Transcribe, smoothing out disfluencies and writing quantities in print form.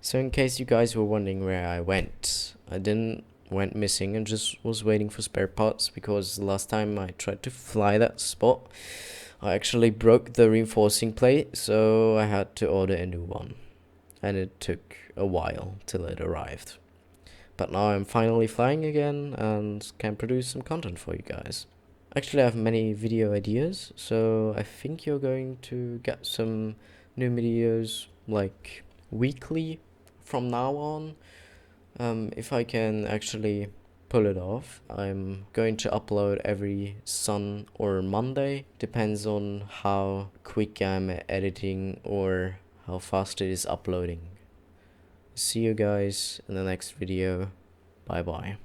So in case you guys were wondering where I didn't went missing and just was waiting for spare parts, because the last time I tried to fly that spot, I actually broke the reinforcing plate, so I had to order a new one. And it took a while till it arrived. But now I'm finally flying again and can produce some content for you guys. Actually, I have many video ideas, so I think you're going to get some new videos like weekly from now on. If I can actually pull it off, I'm going to upload every Sun or Monday. Depends on how quick I'm at editing or how fast it is uploading. See you guys in the next video. Bye bye.